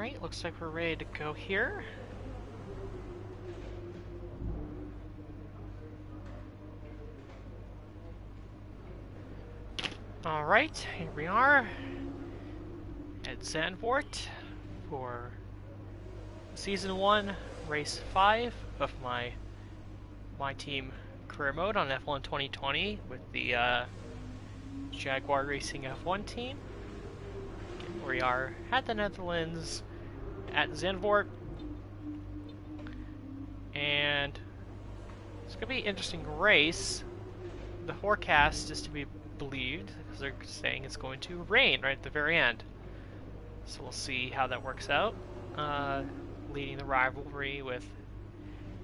Alright, looks like we're ready to go here. Alright, here we are at Zandvoort for Season 1, Race 5 of my team career mode on F1 2020 with the Jaguar Racing F1 team. Again, we are at the Netherlands at Zandvoort, and it's going to be an interesting race. The forecast is to be believed because they're saying it's going to rain right at the very end. So we'll see how that works out. Leading the rivalry with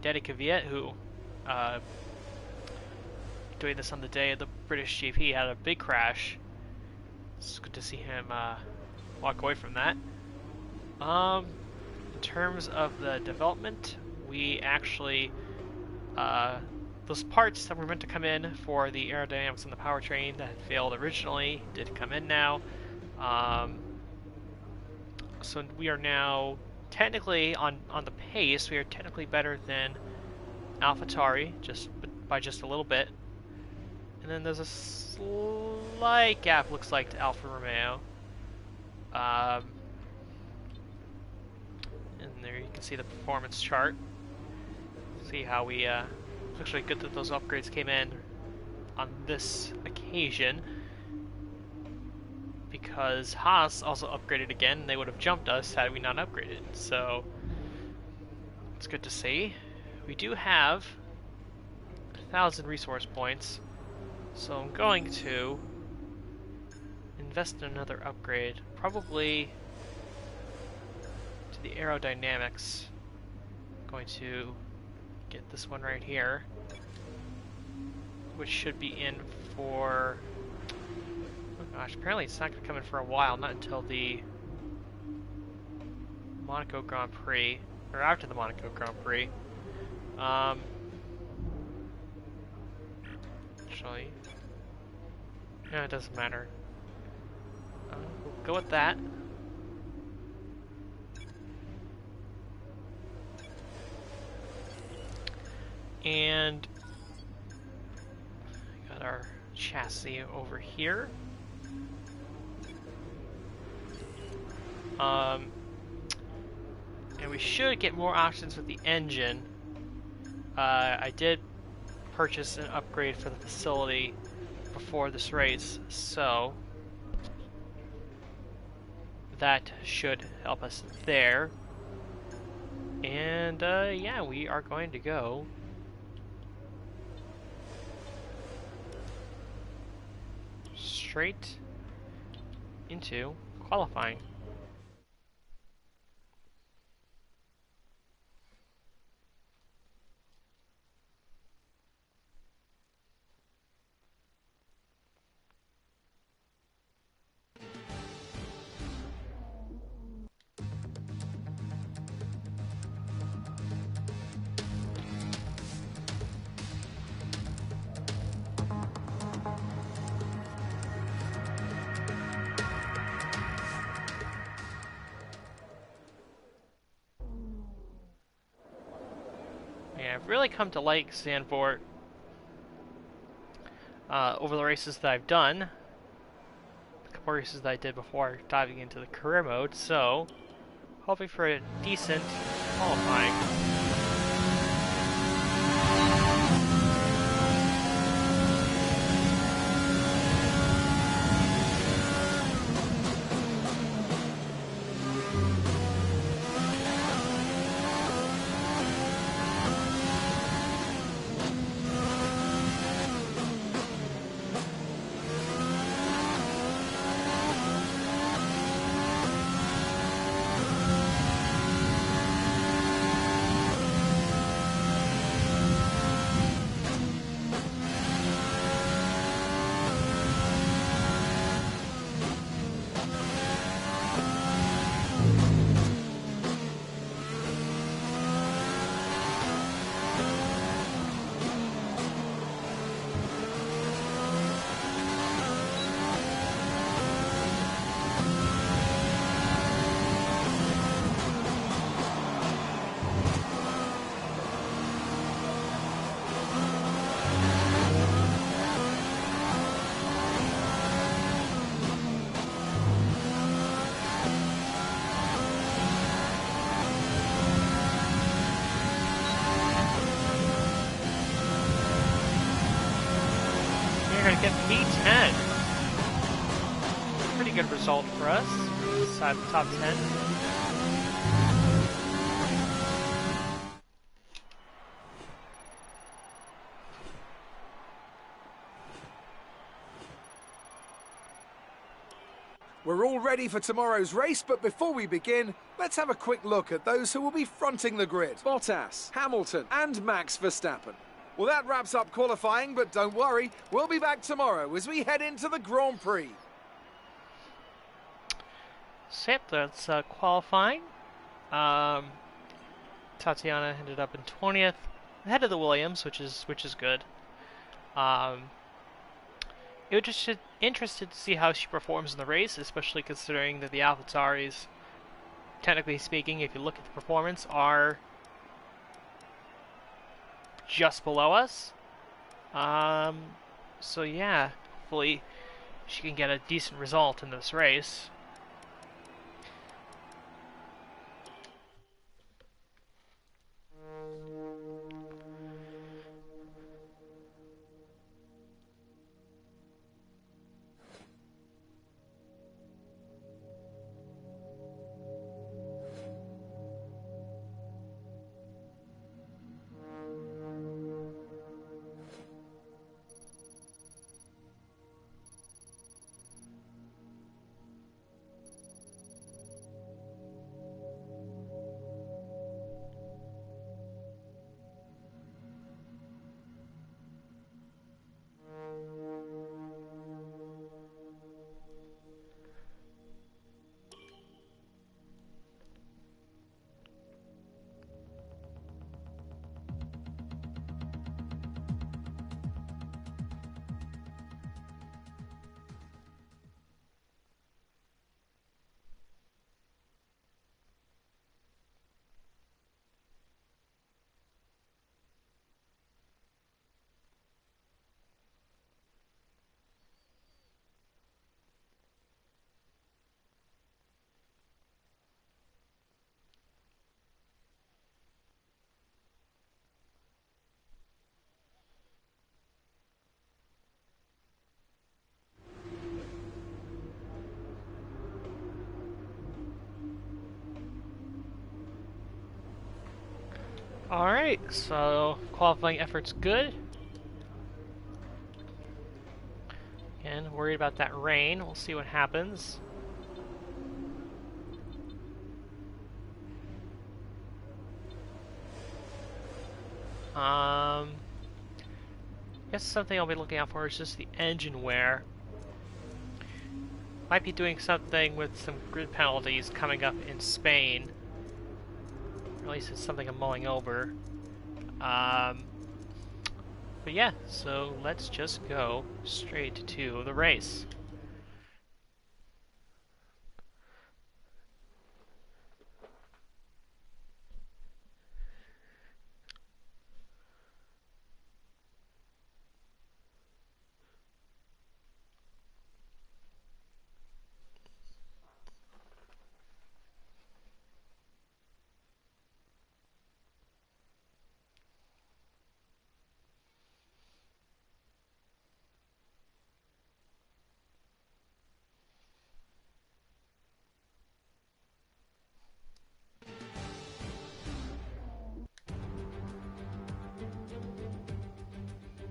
Danica Viet, who doing this on the day of the British GP, had a big crash. It's good to see him walk away from that. In terms of the development, we actually those parts that were meant to come in for the aerodynamics and the powertrain that had failed originally did come in now. So we are now technically on the pace. We are technically better than AlphaTauri, by just a little bit. And then there's a slight gap, looks like, to Alfa Romeo. And there you can see the performance chart. See how we it's actually good that those upgrades came in on this occasion, because Haas also upgraded again, and they would have jumped us had we not upgraded. So it's good to see. We do have 1,000 resource points, so I'm going to invest in another upgrade, probably to the aerodynamics. I'm going to get this one right here, which should be in for, oh gosh, apparently it's not going to come in for a while, not until the Monaco Grand Prix, or after the Monaco Grand Prix. Actually, no, it doesn't matter. We'll go with that. And got our chassis over here. And we should get more options with the engine. I did purchase an upgrade for the facility before this race, so that should help us there. And yeah, we are going to go straight into qualifying. I've really come to like Zandvoort over the races that I've done. A couple races that I did before diving into the career mode, so hoping for a decent qualifying. 10. Pretty good result for us. Inside the top 10. We're all ready for tomorrow's race, but before we begin, let's have a quick look at those who will be fronting the grid. Bottas, Hamilton and Max Verstappen. Well, that wraps up qualifying, but don't worry, we'll be back tomorrow as we head into the Grand Prix. So yep, that's qualifying. Tatiana ended up in 20th, ahead of the Williams, which is good. It was just interested to see how she performs in the race, especially considering that the AlphaTauris, technically speaking, if you look at the performance, are just below us. So yeah, hopefully she can get a decent result in this race. Alright, so qualifying effort's good. Again, worried about that rain. We'll see what happens. Guess something I'll be looking out for is just the engine wear. Might be doing something with some grid penalties coming up in Spain. Or at least it's something I'm mulling over. But yeah, so let's just go straight to the race.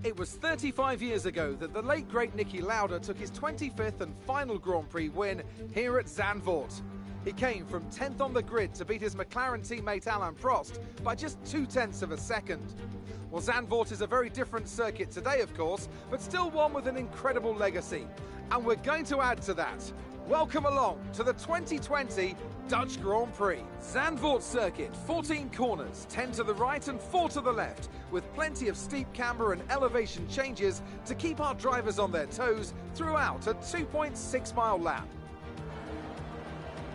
It was 35 years ago that the late great Niki Lauda took his 25th and final Grand Prix win here at Zandvoort. He came from 10th on the grid to beat his McLaren teammate Alain Prost by just 0.2 of a second. Well, Zandvoort is a very different circuit today, of course, but still one with an incredible legacy. And we're going to add to that. Welcome along to the 2020 Dutch Grand Prix. Zandvoort circuit, 14 corners, 10 to the right and 4 to the left, with plenty of steep camber and elevation changes to keep our drivers on their toes throughout a 2.6-mile lap.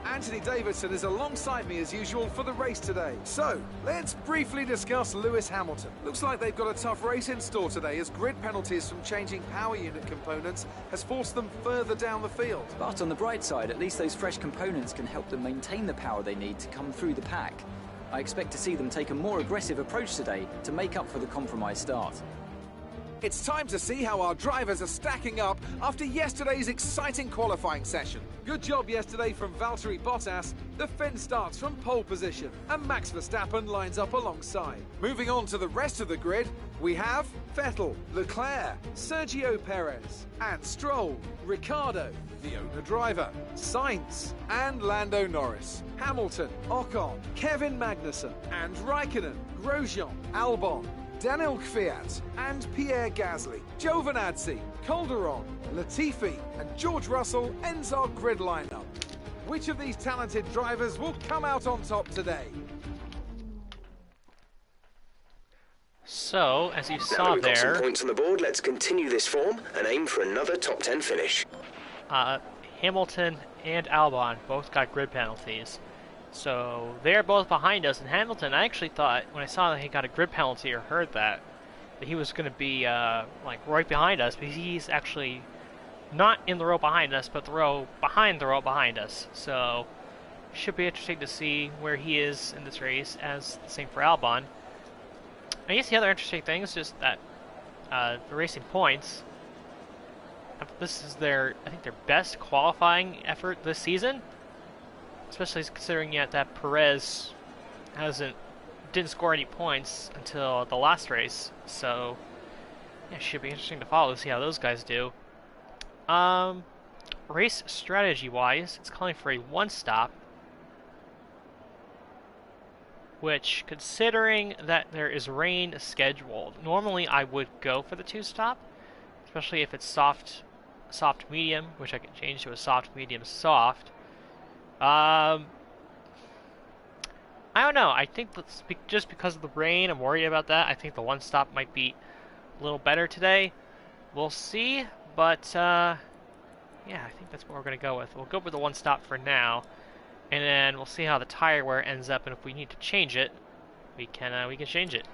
Anthony Davidson is alongside me as usual for the race today. So, let's briefly discuss Lewis Hamilton. Looks like they've got a tough race in store today as grid penalties from changing power unit components has forced them further down the field. But on the bright side, at least those fresh components can help them maintain the power they need to come through the pack. I expect to see them take a more aggressive approach today to make up for the compromised start. It's time to see how our drivers are stacking up after yesterday's exciting qualifying session. Good job yesterday from Valtteri Bottas. The Finn starts from pole position and Max Verstappen lines up alongside. Moving on to the rest of the grid, we have Vettel, Leclerc, Sergio Perez and Stroll, Ricciardo, the owner driver, Sainz and Lando Norris, Hamilton, Ocon, Kevin Magnussen and Raikkonen, Grosjean, Albon, Daniel Kvyat and Pierre Gasly, Giovinazzi, Calderon, Latifi and George Russell ends our grid lineup. Which of these talented drivers will come out on top today? So, as you Now saw that we've got some there, points on the board, let's continue this form and aim for another top 10 finish. Hamilton and Albon both got grid penalties. So they're both behind us, and Hamilton, I actually thought, when I saw that he got a grid penalty or heard that he was going to be like right behind us, but he's actually not in the row behind us, but the row behind us. So should be interesting to see where he is in this race, as the same for Albon. I guess the other interesting thing is just that the Racing Points, this is I think their best qualifying effort this season. Especially considering yet that Perez didn't score any points until the last race, so yeah, it should be interesting to follow, see how those guys do. Race strategy wise, it's calling for a 1-stop, which, considering that there is rain scheduled, normally I would go for the 2-stop, especially if it's soft medium, which I can change to a soft medium soft. I don't know. I think just because of the rain, I'm worried about that. I think the 1-stop might be a little better today. We'll see, but yeah, I think that's what we're going to go with. We'll go with the 1-stop for now, and then we'll see how the tire wear ends up, and if we need to change it, we can change it.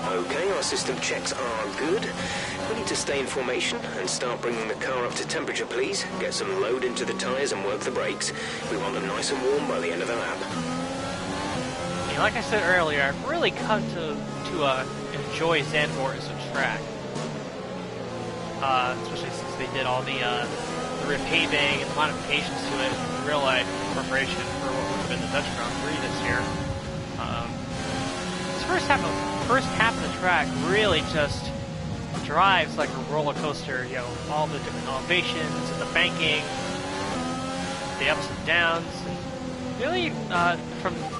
Okay, our system checks are good. We need to stay in formation and start bringing the car up to temperature, please. Get some load into the tyres and work the brakes. We want them nice and warm by the end of the lap. Yeah, like I said earlier, I've really come to enjoy Zandvoort as a track. Especially since they did all the repaving and the modifications to it in real life in preparation for what would have been the Dutch Grand Prix this year. This first half of the track really just drives like a roller coaster, you know, all the different elevations and the banking, the ups and downs, and really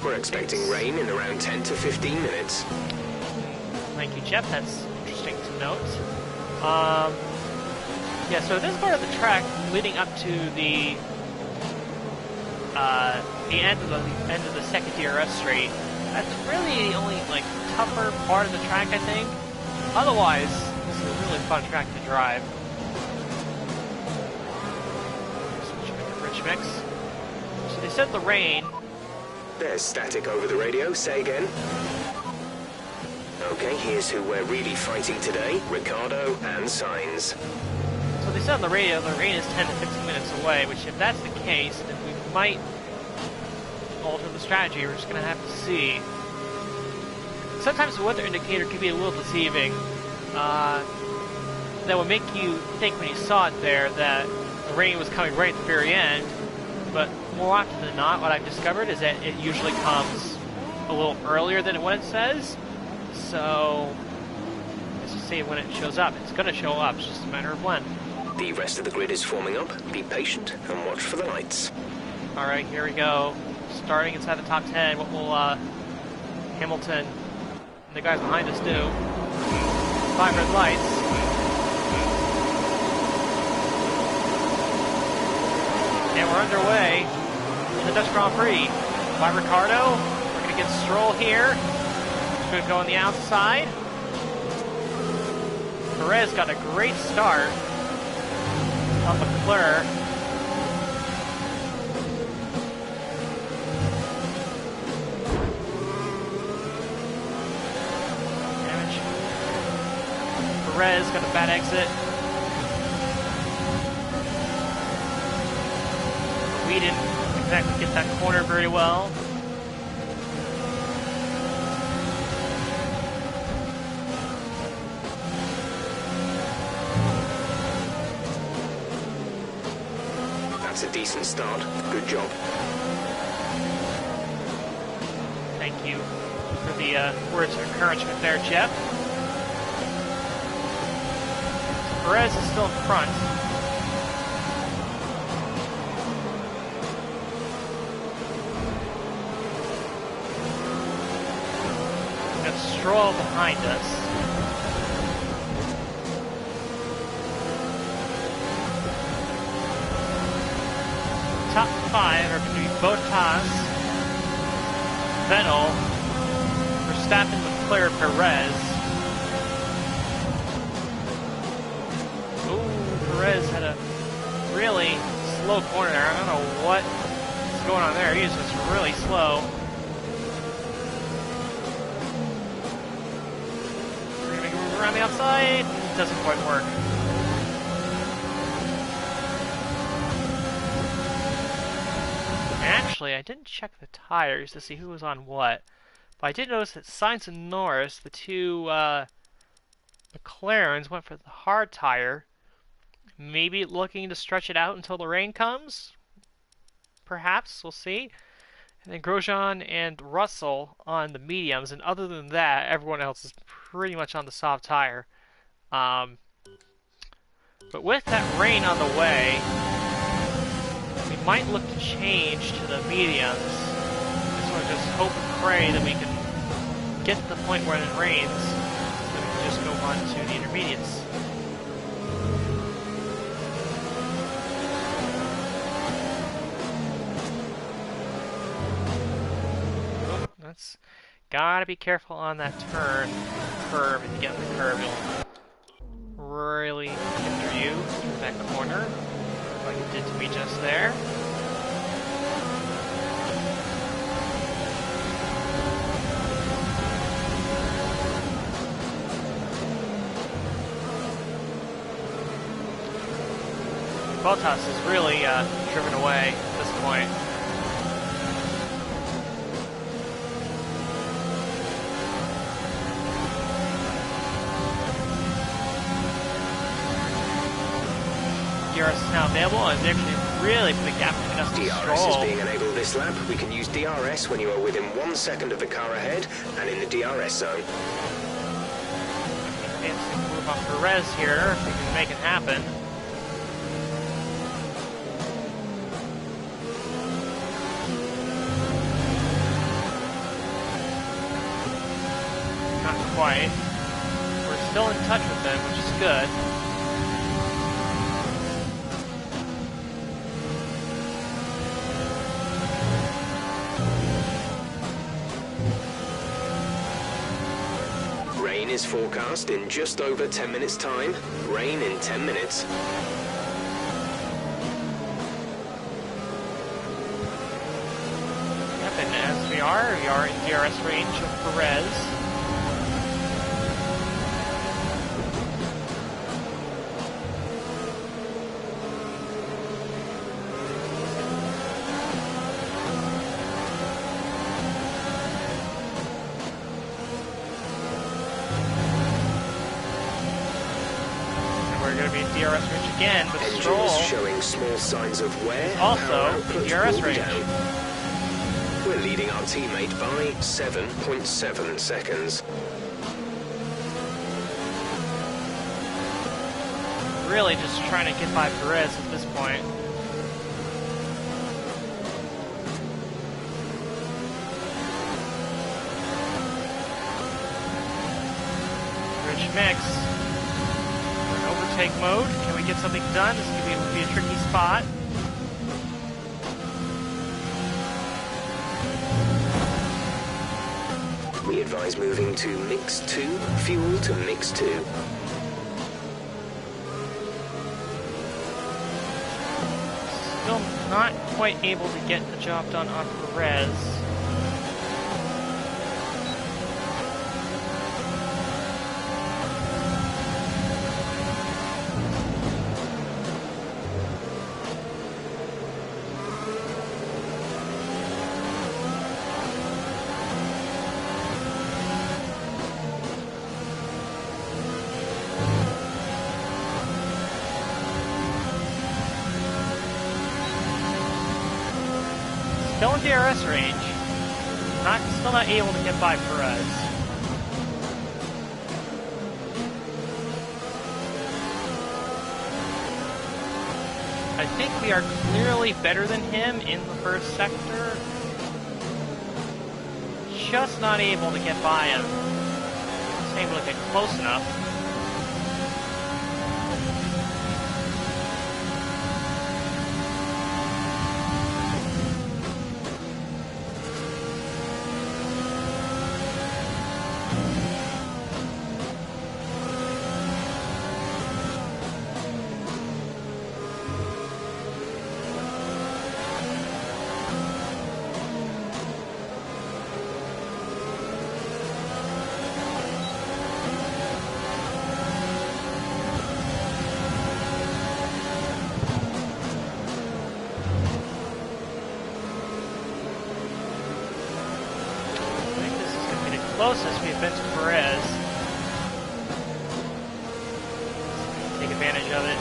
We're expecting rain in around 10 to 15 minutes. Thank you, Jeff. That's interesting to note. Yeah, so this part of the track leading up to the end of the second DRS straight, that's really the only like tougher part of the track, I think. Otherwise, this is a really fun track to drive. Switching to Rich Mix. So they said the rain. There's static over the radio. Say again. Okay, here's who we're really fighting today. Ricciardo and Sainz. So they said on the radio the rain is 10 to 15 minutes away, which if that's the case, then we might alter the strategy. We're just going to have to see. Sometimes the weather indicator can be a little deceiving. That would make you think when you saw it there that the rain was coming right at the very end. But more often than not, what I've discovered is that it usually comes a little earlier than what it says. So, let's just see when it shows up. It's going to show up, it's just a matter of when. The rest of the grid is forming up. Be patient and watch for the lights. Alright, here we go. Starting inside the top 10, what will Hamilton and the guys behind us do? 5 red lights. And we're underway in the Dutch Grand Prix. By Ricciardo, we're going to get Stroll here. He's going to go on the outside. Perez got a great start on Leclerc. Perez got a bad exit. We didn't exactly get that corner very well. That's a decent start. Good job. Thank you for the words of encouragement there, Jeff. Perez is still in front. We've got Stroll behind us. Top 5 are going to be Bottas, Vettel, Verstappen, Leclerc, Perez. Ooh, Perez had a really slow corner there. I don't know what is going on there. He's just really slow. We're going to make a move around the outside. It doesn't quite work. Actually, I didn't check the tires to see who was on what, but I did notice that Sainz and Norris, the two McLarens, went for the hard tire. Maybe looking to stretch it out until the rain comes? Perhaps, we'll see. And then Grosjean and Russell on the mediums, and other than that, everyone else is pretty much on the soft tire. But with that rain on the way, we might look to change to the mediums. So I just hope and pray that we can get to the point where it rains, so we can just go on to the intermediates. Oh, that's gotta be careful on that turn, curve. If you get in the curve, it'll really hinder you through that corner, like it did to me just there. Bottas is really driven away at this point. DRS is now available, and it's actually really big gap between us and DRS is Stroll. being enabled this lap. We can use DRS when you are within 1 second of the car ahead and in the DRS zone. Fancy move off Perez here, if we can make it happen. Not quite. We're still in touch with them, which is good. Rain is forecast in just over 10 minutes' time. Rain in 10 minutes. Yep, and as we are in DRS range of Perez. We're going to be in DRS range again, but Engine Stroll is showing small signs of wear. also Power in output DRS will be range. down. We're leading our teammate by 7.7 seconds. Really just trying to get by Perez at this point. Rich mix. We're in overtake mode. Can we get something done? This could be a tricky spot. We advise moving to mix 2, fuel to mix 2. Still not quite able to get the job done on Perez. Still in DRS range. Still not able to get by Perez. I think we are clearly better than him in the first sector. Just not able to get by him. Just able to get close enough. Closest we've been to Perez. Take advantage of it.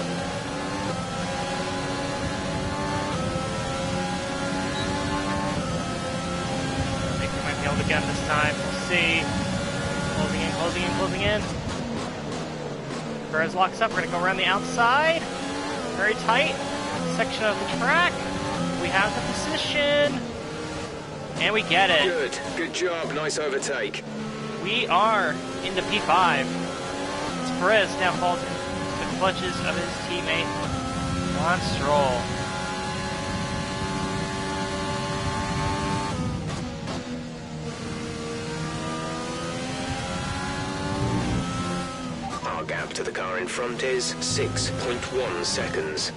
I think we might be able to get him this time. We'll see. Closing in, closing in, closing in. Perez locks up. We're going to go around the outside. Very tight section of the track. We have the position. And we get it. Good job. Nice overtake. We are into P5. It's Perez now falls into the clutches of his teammate, Lance Stroll. Our gap to the car in front is 6.1 seconds.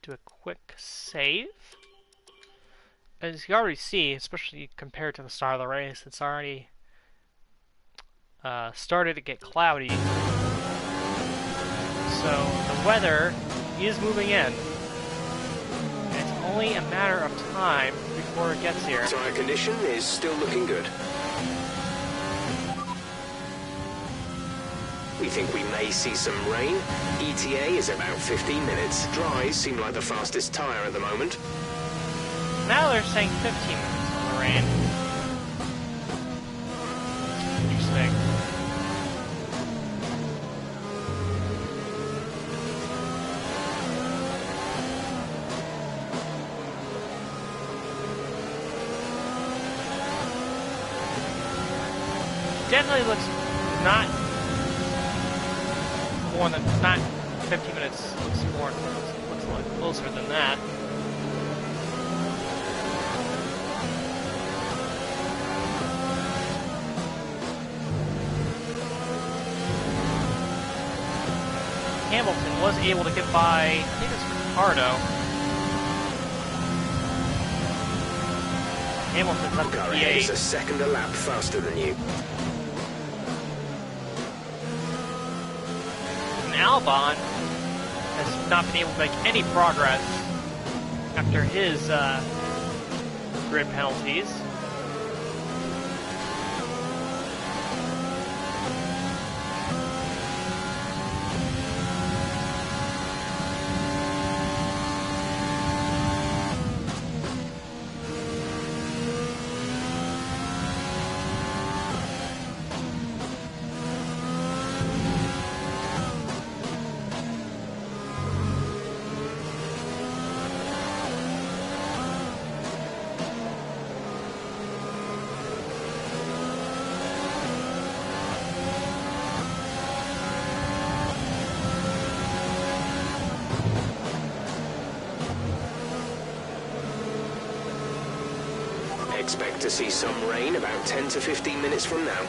Do a quick save. As you already see, especially compared to the start of the race, it's already started to get cloudy. So the weather is moving in. And it's only a matter of time before it gets here. Tire condition is still looking good. We think we may see some rain. ETA is about 15 minutes. Dries seem like the fastest tyre at the moment. Now they're saying 15 minutes on the rain. Interesting. Definitely looks not 15 minutes. Looks more. Looks a lot closer than that. Hamilton was able to get by, I think it's Ricardo. Hamilton's up to P8. Is a second a lap faster than you. And Albon has not been able to make any progress after his grid penalties. Expect to see some rain about 10 to 15 minutes from now.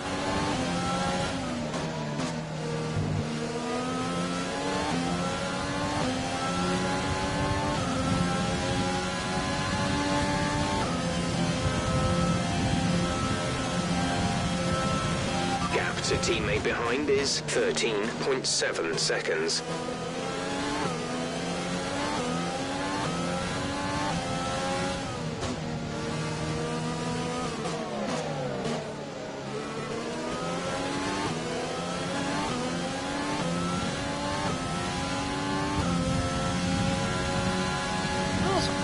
Gap to teammate behind is 13.7 seconds.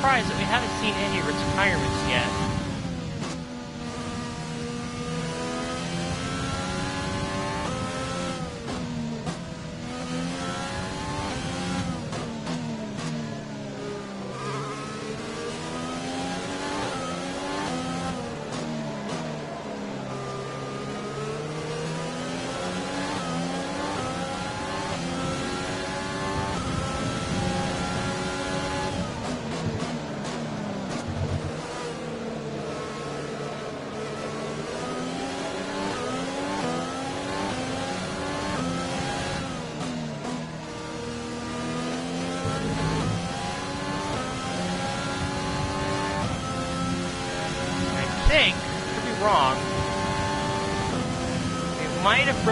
Surprised that we haven't seen any retirements yet. Could be wrong. We might have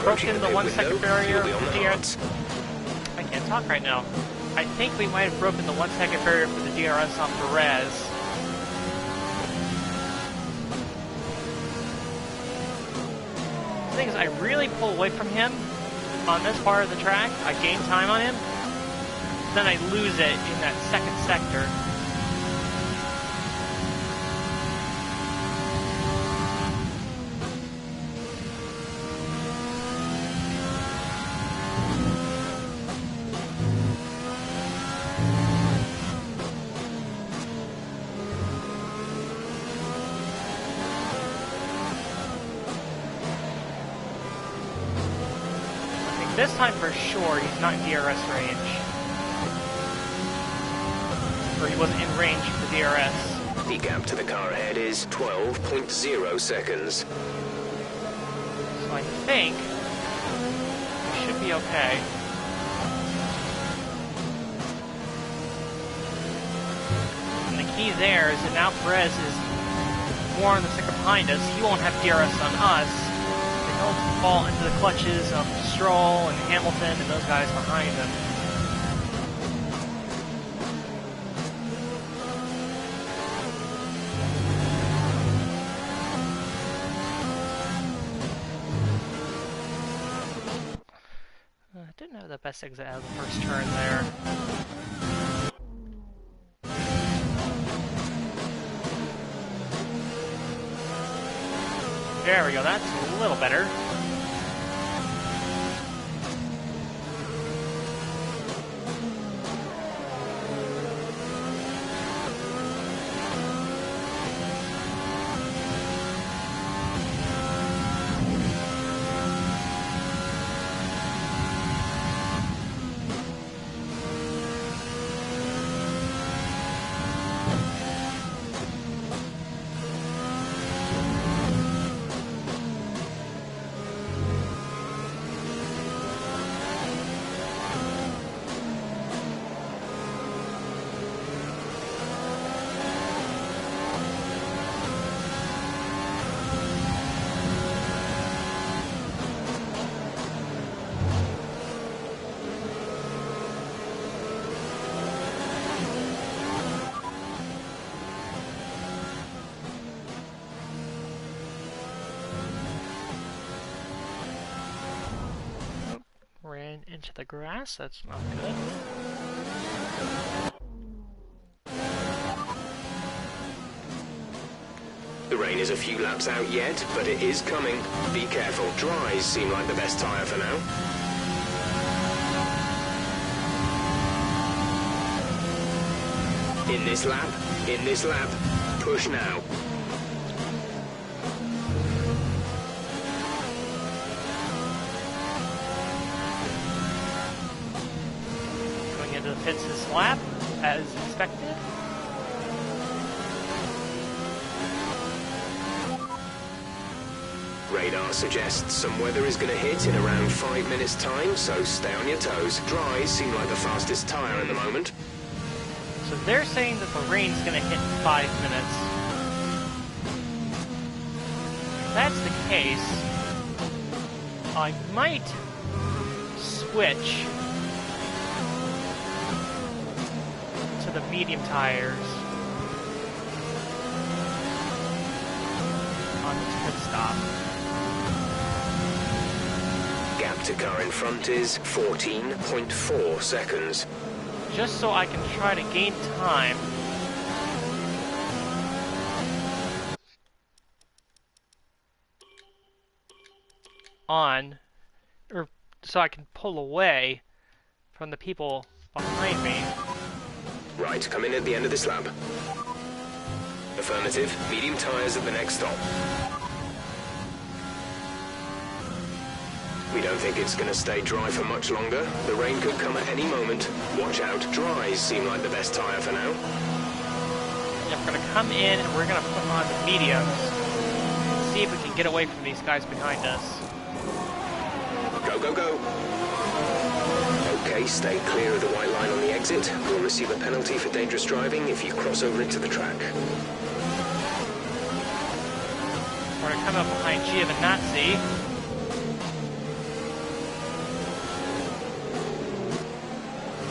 broken the 1 second barrier for the DRS. I can't talk right now. I think we might have broken the 1 second barrier for the DRS on Perez. The thing is, I really pull away from him on this part of the track. I gain time on him, then I lose it in that second sector. This time for sure he's not in DRS range. Or he wasn't in range for the DRS. The gap to the car ahead is 12.0 seconds. So I think we should be okay. And the key there is that now Perez is more on the sector behind us. He won't have DRS on us. He'll fall into the clutches of Stroll and Hamilton and those guys behind him. Didn't have the best exit out of the first turn there. There we go, that's a little better. Ran into the grass, that's not good. The rain is a few laps out yet, but it is coming. Be careful, dries seem like the best tyre for now. In this lap, push now. Into the pits this lap, as expected. Radar suggests some weather is going to hit in around 5 minutes' time, so stay on your toes. Dries seem like the fastest tyre at the moment. So they're saying that the rain's going to hit in 5 minutes. If that's the case, I might switch to the medium tires on this pit stop. Gap to car in front is 14.4 seconds. Just so I can try to gain time on, or so I can pull away from the people behind me. Right, come in at the end of this lap. Affirmative. Medium tyres at the next stop. We don't think it's going to stay dry for much longer. The rain could come at any moment. Watch out. Dries seem like the best tyre for now. Yeah, we're going to come in and we're going to put on the mediums and see if we can get away from these guys behind us. Go, go, go. Okay, stay clear of the white line on the exit. You'll receive a penalty for dangerous driving if you cross over into the track. We're going to come up behind Giovinazzi.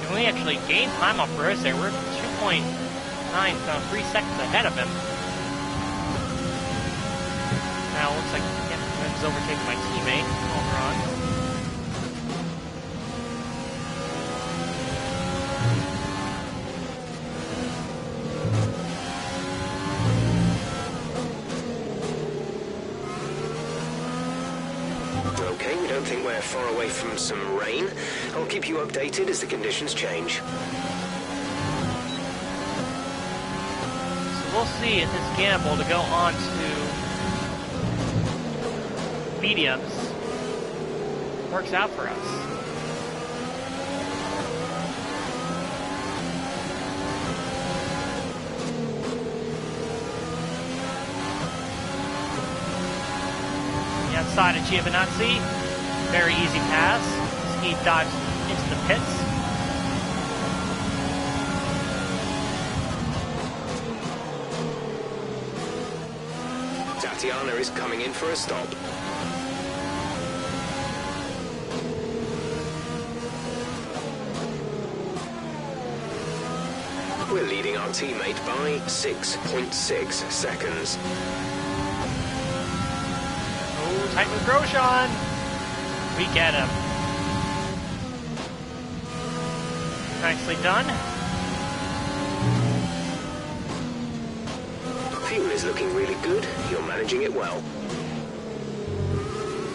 And we actually gained time off Rose there. We're 2.9, so 3 seconds ahead of him. Now it looks like he's overtaking my teammate over on. Okay, we don't think we're far away from some rain. I'll keep you updated as the conditions change. So we'll see if this gamble to go on to mediums works out for us. Outside of Giovinazzi, very easy pass. He dives into the pits. Tatiana is coming in for a stop. We're leading our teammate by 6.6 seconds. Tight with Grosjean. We get him. Nicely done. Fuel is looking really good. You're managing it well.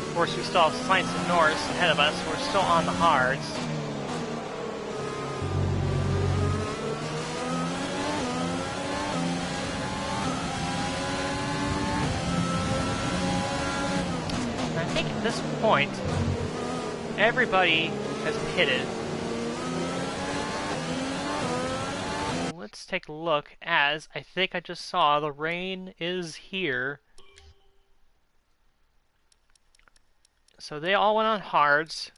Of course, we still have Sainz and Norris ahead of us. We're still on the hards. I think at this point, everybody has pitted. Let's take a look, as I think I just saw the rain is here. So they all went on hards.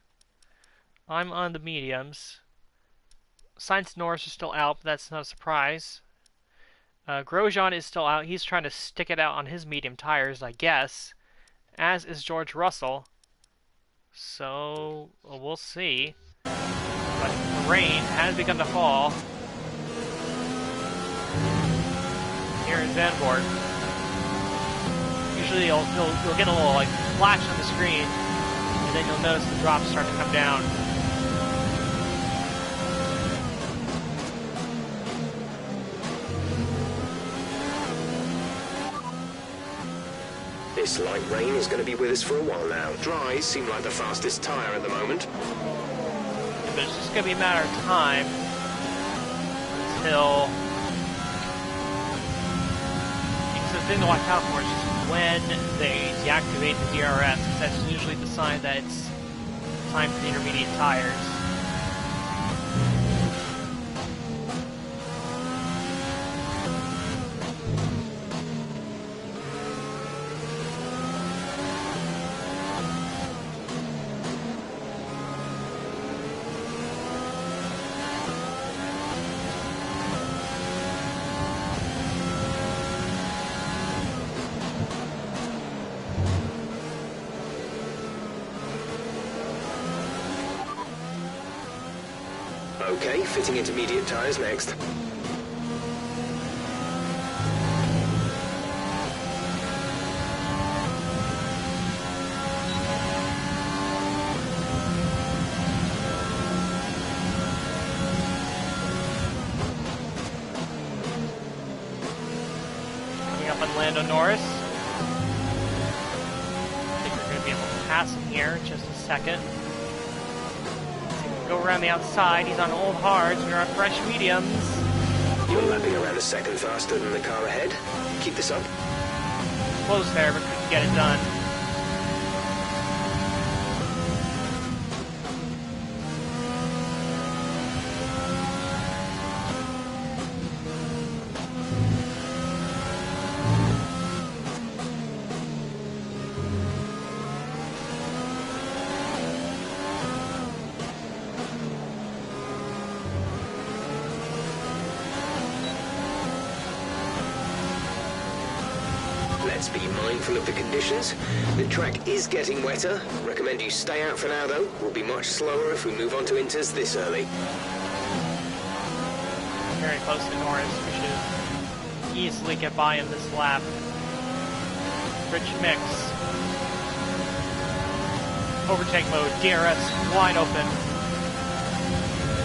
I'm on the mediums. Sainz and Norris are still out, but that's not a surprise. Grosjean is still out. He's trying to stick it out on his medium tires, I guess. As is George Russell. So, we'll see. But the rain has begun to fall here in Zandvoort. Usually you'll get a little like flash on the screen, and then you'll notice the drops start to come down. This light rain is going to be with us for a while now. Dries seem like the fastest tyre at the moment. Yeah, but it's just going to be a matter of time until... Because the thing to watch out for is just when they deactivate the DRS, because that's usually the sign that it's time for the intermediate tires. Okay, fitting intermediate tyres next. Coming up on Lando Norris. I think we're going to be able to pass him here in just a second. Go around the outside. He's on old hards. We're on fresh mediums. You're lapping around a second faster than the car ahead. Keep this up. Close there, but couldn't get it done. Let's be mindful of the conditions. The track is getting wetter. Recommend you stay out for now, though. We'll be much slower if we move on to inters this early. Very close to Norris. We should easily get by him this lap. Rich mix. Overtake mode. DRS wide open.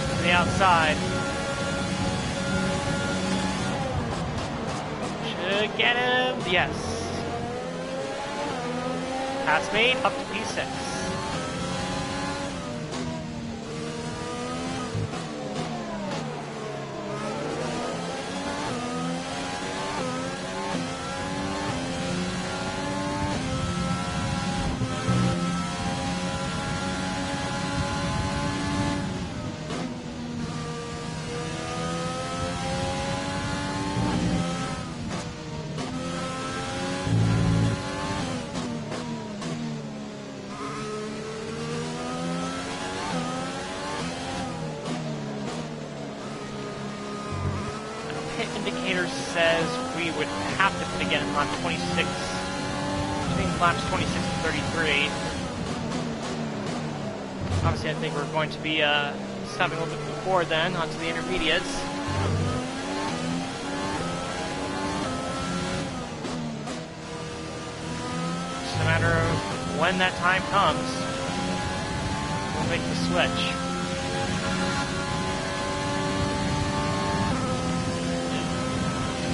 To the outside. Should get him. Yes. Pass made up to P6. Indicator says we would have to fit again in lap 26, between laps 26 and 33. Obviously, I think we're going to be stopping a little bit before then onto the intermediates. Just a matter of when that time comes, we'll make the switch.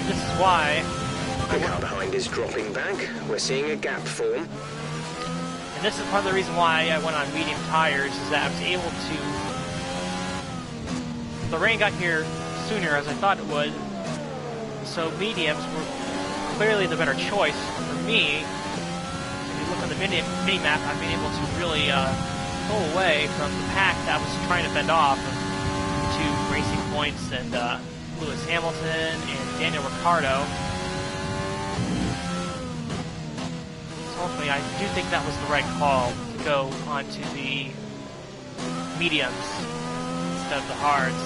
This is why The car behind is dropping back. We're seeing a gap form. And this is part of the reason why I went on medium tires, is that I was able to... The rain got here sooner as I thought it would, so mediums were clearly the better choice for me. If you look on the mini-map, I've been able to really pull away from the pack that was trying to fend off to Racing Points and Lewis Hamilton and Daniel Ricciardo. So ultimately, I do think that was the right call to go onto the mediums instead of the hards.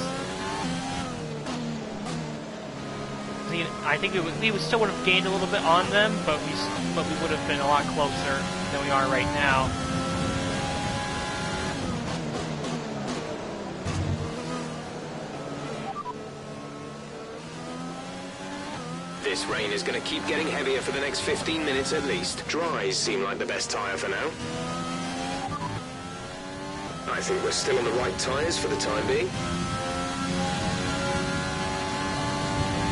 I think we still would have gained a little bit on them, but we would have been a lot closer than we are right now. This rain is going to keep getting heavier for the next 15 minutes at least. Dries seem like the best tyre for now. I think we're still on the right tyres for the time being.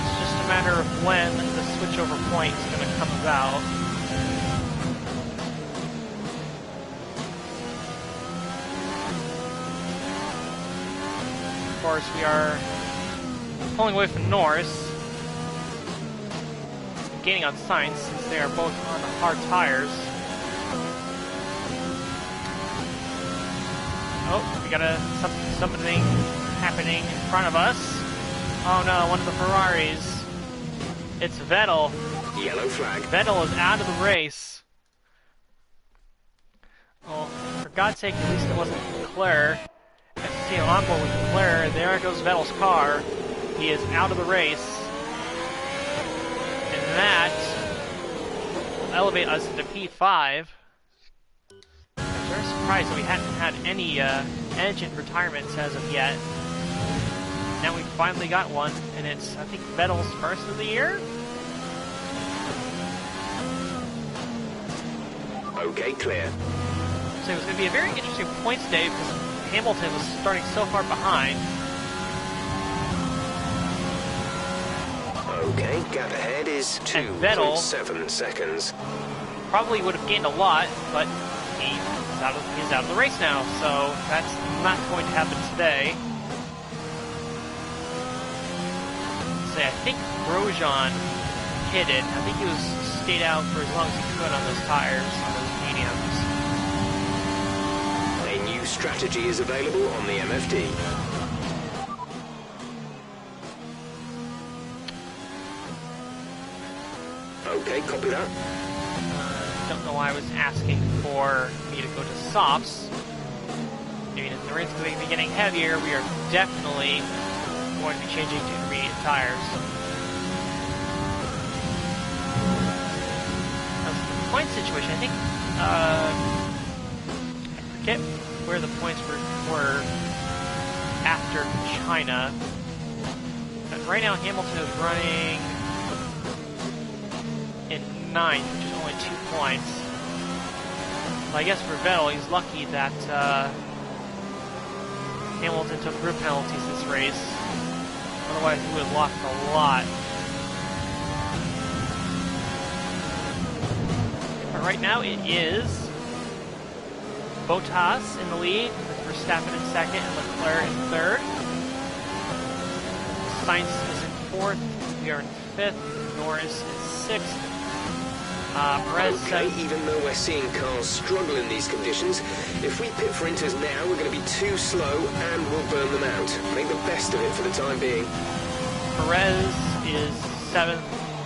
It's just a matter of when the switchover point is going to come about. Of course, we are pulling away from Norris, gaining on Sainz since they are both on hard tires. Oh, we got something happening in front of us. Oh no, one of the Ferraris. It's Vettel. Yellow flag. Vettel is out of the race. Well, for God's sake, at least it wasn't Leclerc. I see him on board with Leclerc. There goes Vettel's car. He is out of the race. And that will elevate us into P5. I'm very surprised that we hadn't had any engine retirements as of yet. now we finally got one, and it's, I think, Vettel's first of the year? Okay, clear. So it was going to be a very interesting points day because Hamilton was starting so far behind. Okay, gap ahead is And Vettel 2.7 seconds. probably would have gained a lot, but he's out of the race now, so that's not going to happen today. So I think Grosjean hit it. I think he stayed out for as long as he could on those tires, on those mediums. A new strategy is available on the MFD. Okay, copy that. Don't know why I was asking for me to go to softs. I mean, if the race is going to be getting heavier, we are definitely going to be changing to intermediate tires. As for the point situation, I think, I forget where the points were after China. But right now, Hamilton is running in 9th, which is only 2 points. Well, I guess for Vettel, he's lucky that Hamilton took group penalties this race. Otherwise, he would have lost a lot. But right now, it is Bottas in the lead, with Verstappen in second and Leclerc in third. Sainz is in fourth. We are in fifth. Norris is sixth. Perez Okay, even though we're seeing cars struggle in these conditions, if we pit for inters now, we're going to be too slow and we'll burn them out. Make the best of it for the time being. Perez is seventh.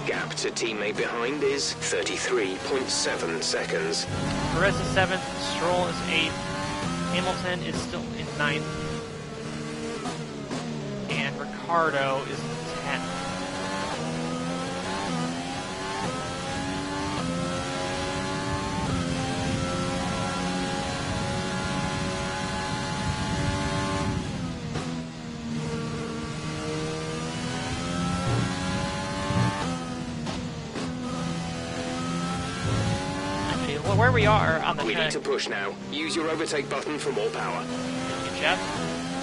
Gap to teammate behind is 33.7 seconds. Perez is seventh. Stroll is eighth. Hamilton is still in ninth. And Ricciardo is 10th. Where we are on the We need to push now. Use your overtake button for more power. Thank you, Jeff.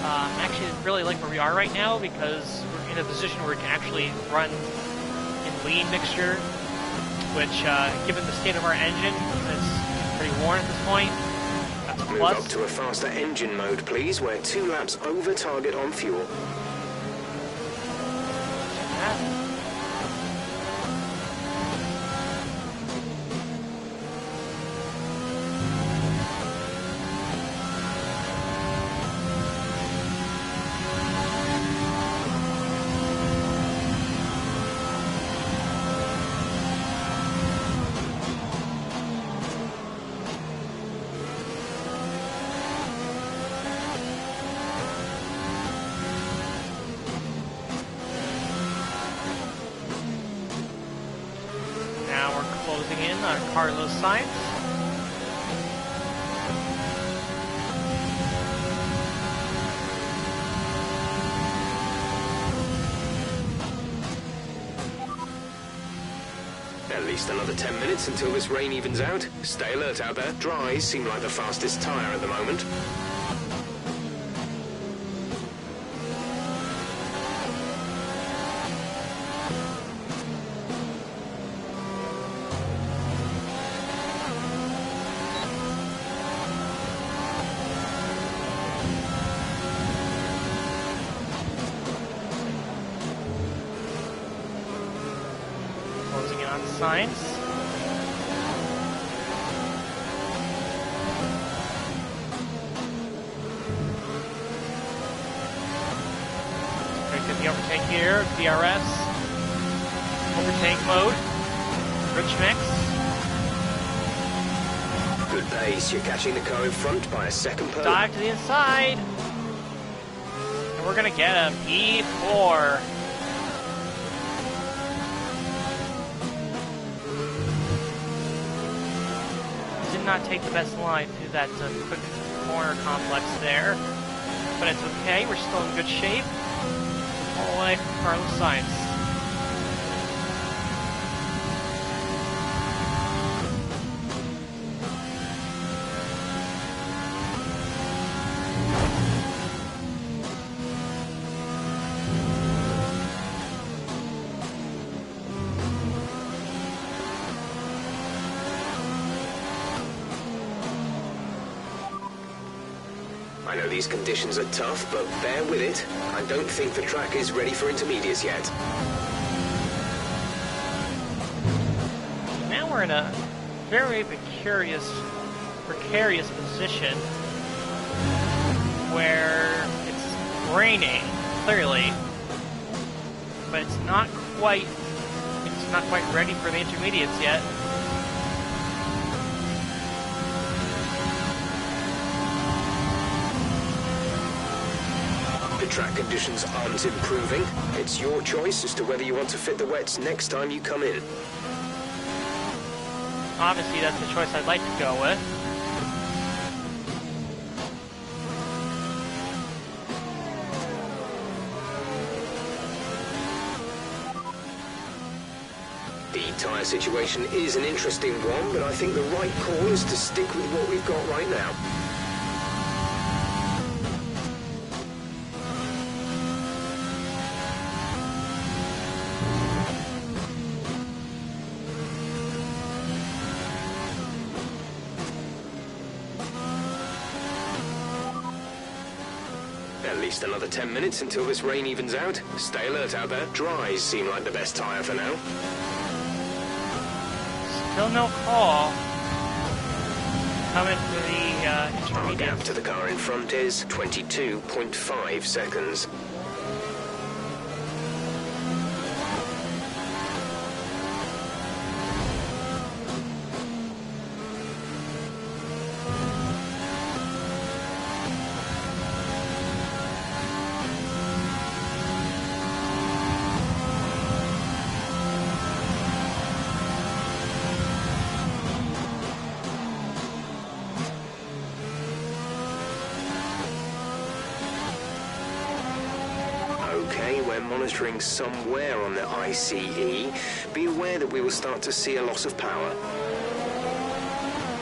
Actually, I really like where we are right now because we're in a position where we can actually run in lean mixture, which, given the state of our engine, is pretty worn at this point. That's a Move plus. up to a faster engine mode, please. We're 2 laps over target on fuel. Yeah. Closing in on Carlos Sainz. At least another 10 minutes until this rain evens out. Stay alert out there. Dries seem like the fastest tyre at the moment. Closing in on Sainz. Great, get the overtake here. DRS. Overtake mode. Rich mix. Good pace. You're catching the car in front by a second per lap. Dive to the inside. And we're going to get a P4. Did not take the best line through that quick corner complex there. But it's okay. We're still in good shape. All the way from Carlos Sainz. I know these conditions are tough, but bear with it. I don't think the track is ready for intermediates yet. Now we're in a very precarious position where it's raining, clearly, but it's not quite ready for the intermediates yet. The track conditions aren't improving. It's your choice as to whether you want to fit the wets next time you come in. Obviously, that's the choice I'd like to go with. The tyre situation is an interesting one, but I think the right call is to stick with what we've got right now. At least another 10 minutes until this rain evens out. Stay alert out there. Dries seem like the best tyre for now. Still no call coming for the Our intermediate. gap to the car in front is 22.5 seconds. Okay, we're monitoring somewhere on the ICE. Be aware that we will start to see a loss of power.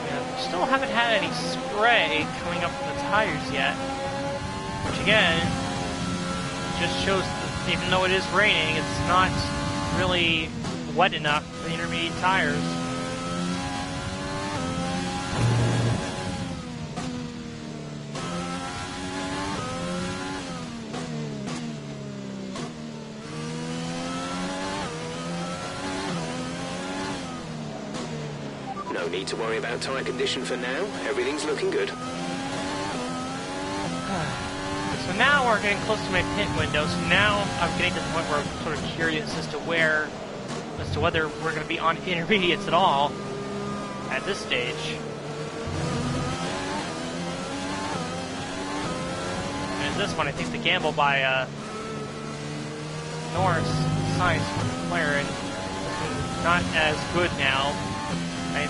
Yeah, we still haven't had any spray coming up from the tires yet, which again just shows that even though it is raining, it's not really wet enough for the intermediate tires. No need to worry about tyre condition for now. Everything's looking good. So now we're getting close to my pit window, so now I'm getting to the point where I'm sort of curious as to whether we're going to be on intermediates at all at this stage. And this one, I think the gamble by Norris, Sainz, McLaren, not as good now.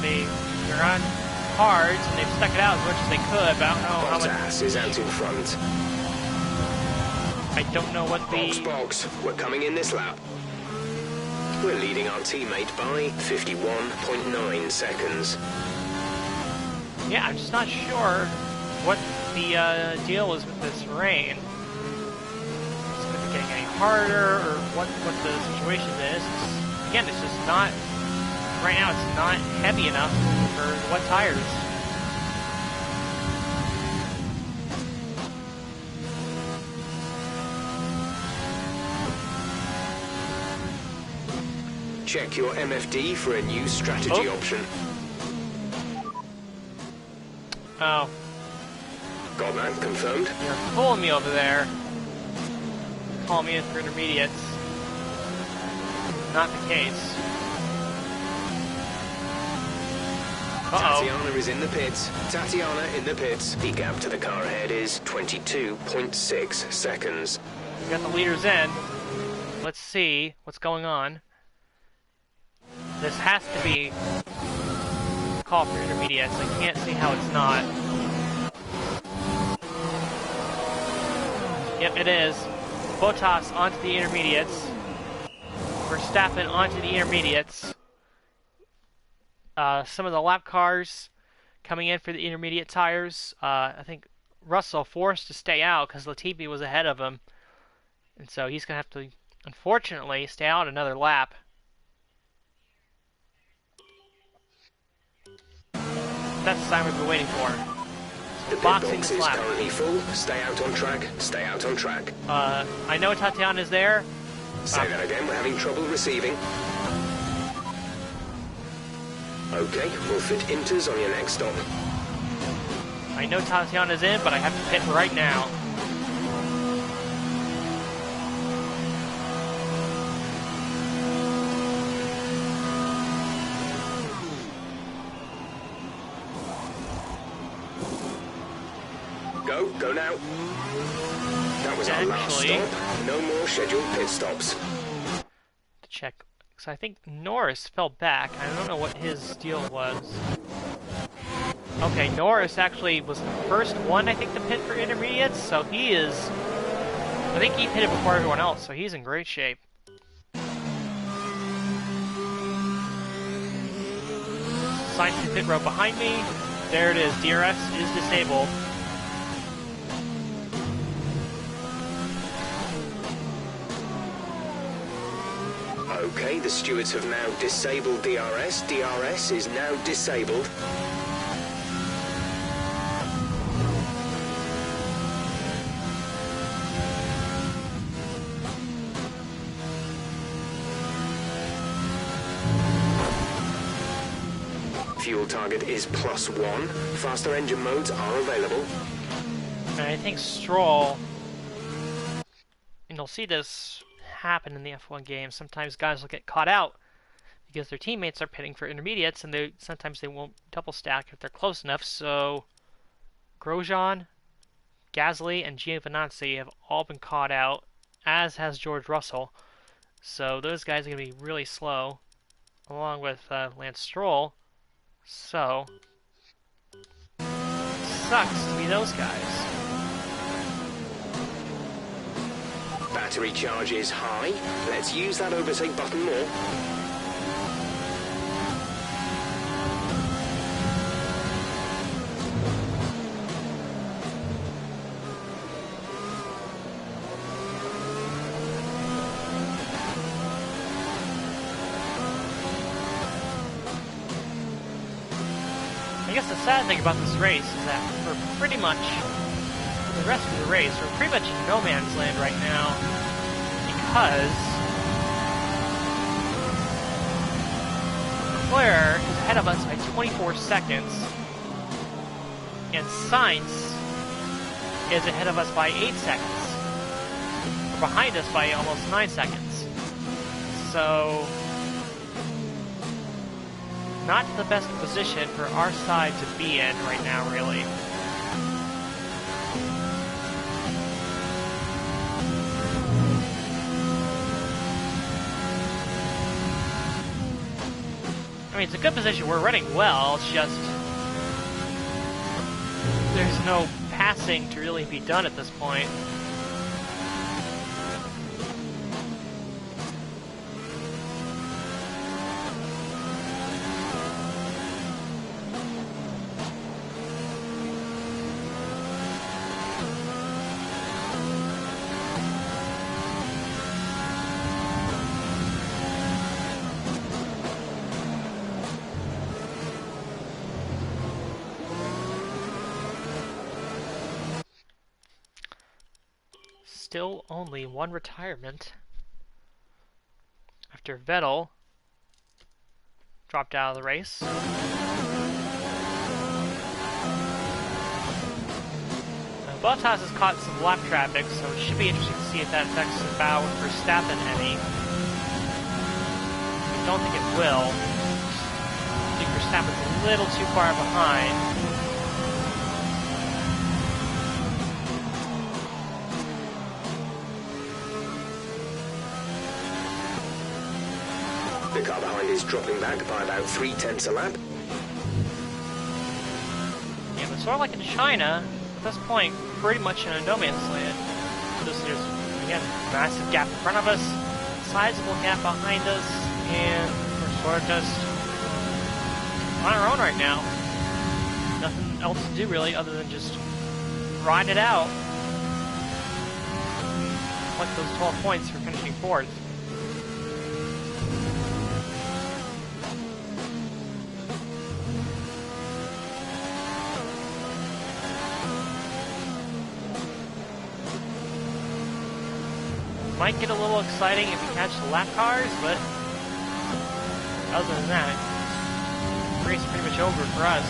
They're on hards and they've stuck it out as much as they could, but I don't know how much. Bottas is out in front. I don't know what the. Box. We're coming in this lap. We're leading our teammate by 51.9 seconds. Yeah, I'm just not sure what the deal is with this rain. Is it getting any harder, or what the situation is? Again, it's just not. Right now, it's not heavy enough for wet tires. Check your MFD for a new strategy option. Oh, Got that confirmed. you're pulling me over there. Calling me in for intermediates. Not the case. Uh-oh. Tatiana is in the pits. Tatiana in the pits. The gap to the car ahead is 22.6 seconds. We got the leaders in. Let's see what's going on. This has to be a call for intermediates. I can't see how it's not. Yep, it is. Bottas onto the intermediates. Verstappen onto the intermediates. Some of the lap cars coming in for the intermediate tires. I think Russell forced to stay out because Latifi was ahead of him. And so he's going to have to, unfortunately, stay out another lap. That's the sign we've been waiting for. The pit Boxing box this is lap. currently full. Stay out on track. Stay out on track. I know Tatiana's there. Say that again. We're having trouble receiving. Okay, we'll fit inters on your next stop. I know Tatiana's in, but I have to pit right now. Go now. That was our last stop. No more scheduled pit stops. To check, so I think Norris fell back. I don't know what his deal was. Okay, Norris actually was the first one, I think, to pit for intermediates, so he is... I think he pitted before everyone else, so he's in great shape. Sign to the pit road behind me. There it is. DRS is disabled. Okay, the stewards have now disabled DRS. DRS is now disabled. Fuel target is +1. Faster engine modes are available. And I think Stroll, and you'll see this happen in the F1 game, sometimes guys will get caught out because their teammates are pitting for intermediates, and sometimes they won't double stack if they're close enough. So Grosjean, Gasly, and Giovinazzi have all been caught out, as has George Russell. So those guys are going to be really slow, along with Lance Stroll. So sucks to be those guys. Battery charge is high. Let's use that overtake button more. I guess the sad thing about this race is that we're pretty much, for the rest of the race, we're pretty much in no man's land right now, because Leclerc is ahead of us by 24 seconds, and Sainz is ahead of us by 8 seconds, behind us by almost 9 seconds. So, not the best position for our side to be in right now, really. I mean, it's a good position. We're running well. It's just there's no passing to really be done at this point. Still only one retirement after Vettel dropped out of the race. Bottas has caught some lap traffic, so it should be interesting to see if that affects the battle with Verstappen any. I don't think it will. I think Verstappen's a little too far behind. The car behind is dropping back by about 0.3 a lap. Yeah, but sort of like in China, at this point, pretty much in a no man's land. Just again, massive gap in front of us, sizable gap behind us, and we're sort of just on our own right now. Nothing else to do really other than just ride it out. Collect those 12 points for finishing 4th. Might get a little exciting if we catch the lap cars, but other than that, the race is pretty much over for us.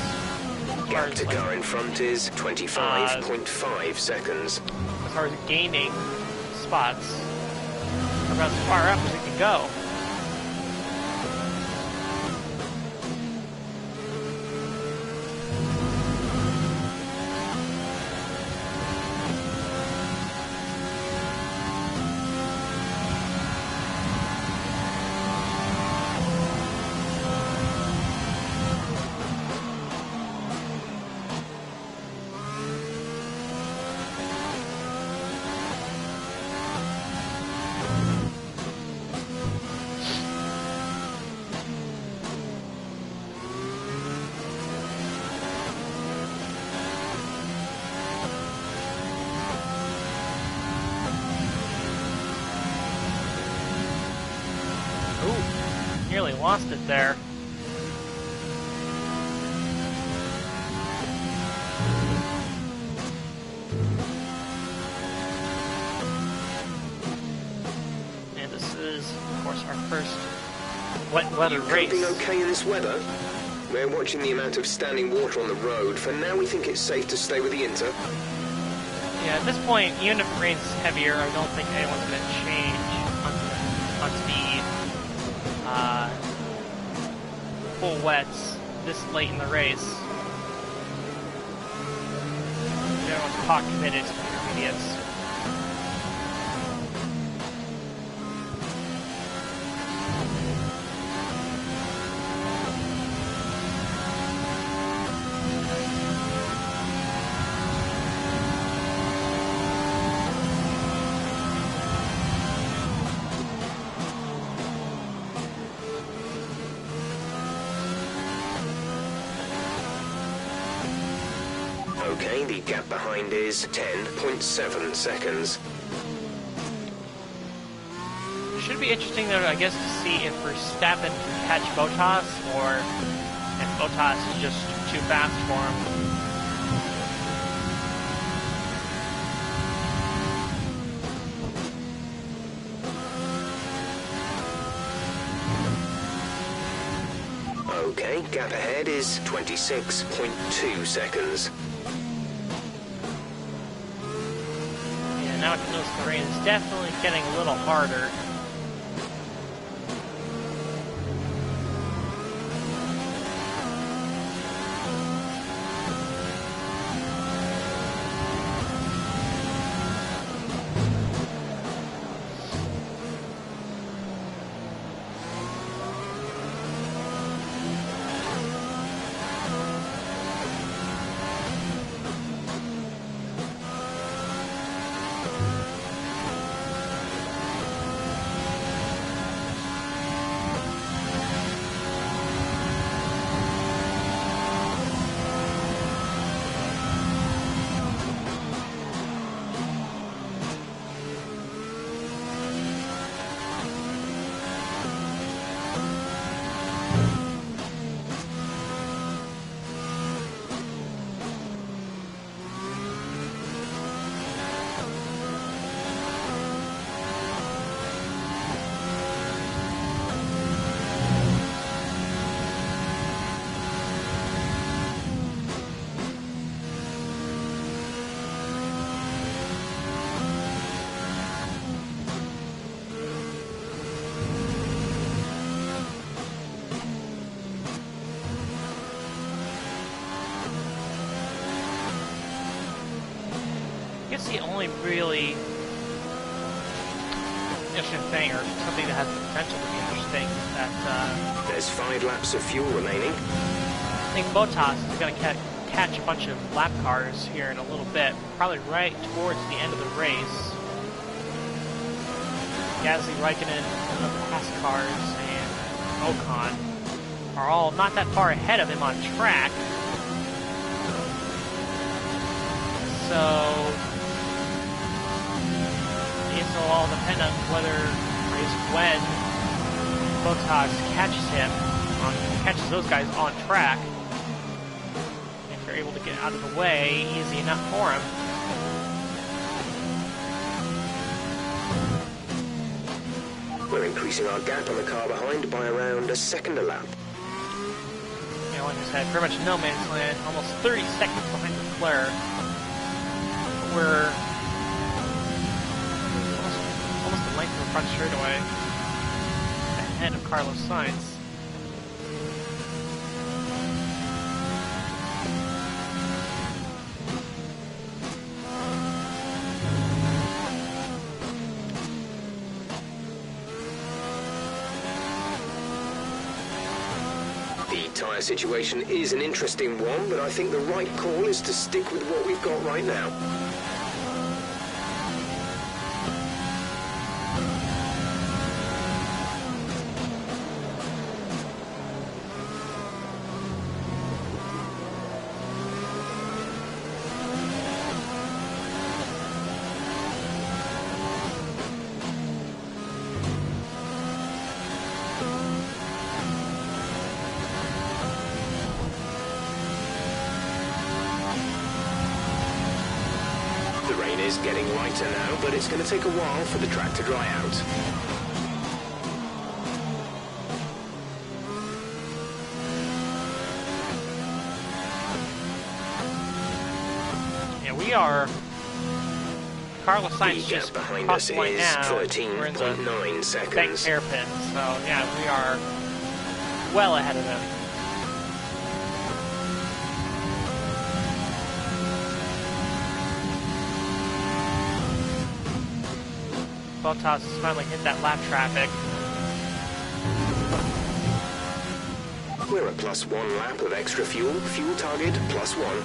Gap to car in front is 25.5 seconds. As far as gaining spots, we're about as far up as we can go. Nearly lost it there. And this is, of course, our first wet weather race. Coping okay in this weather? We're watching the amount of standing water on the road. For now, we think it's safe to stay with the Inter. Yeah, at this point, even if it rains heavier, I don't think anyone's going to change on speed. Full wets this late in the race. Everyone's pot committed to the intermediates. Okay, the gap behind is 10.7 seconds. Should be interesting though, I guess, to see if Verstappen can catch Bottas or if Bottas is just too fast for him. Okay, gap ahead is 26.2 seconds. Now I can notice the rain is definitely getting a little harder. I guess the only really interesting thing, or something that has the potential to be interesting, is that There's 5 laps of fuel remaining. I think Bottas is going to catch a bunch of lap cars here in a little bit, probably right towards the end of the race. Gasly, Raikkonen, one of the past cars, and Ocon are all not that far ahead of him on track. So this will all depend on whether is when Bottas catches those guys on track. If they're able to get out of the way easy enough for him. We're increasing our gap on the car behind by around a second a lap. Yeah, like I said, pretty much no man's land, almost 30 seconds behind Leclerc. We're almost a length of the front straightaway ahead of Carlos Sainz. The tyre situation is an interesting one, but I think the right call is to stick with what we've got right now. The rain is getting lighter now, but it's going to take a while for the track to dry out. Yeah, we are. Carlos Sainz The just gap behind crossed us the line is now. We're in the 13.9 bank seconds. hairpin, so yeah, we are well ahead of him. Bottas has finally hit that lap traffic. We're at +1 lap of extra fuel. Fuel target +1.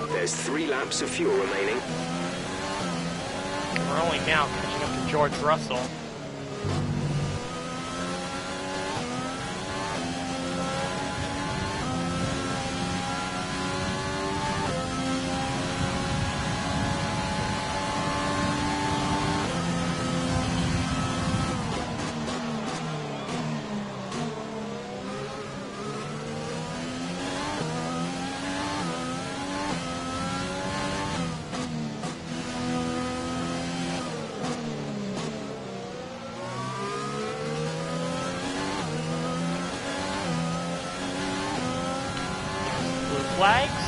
There's 3 laps of fuel remaining. We're only now catching up to George Russell. Flags.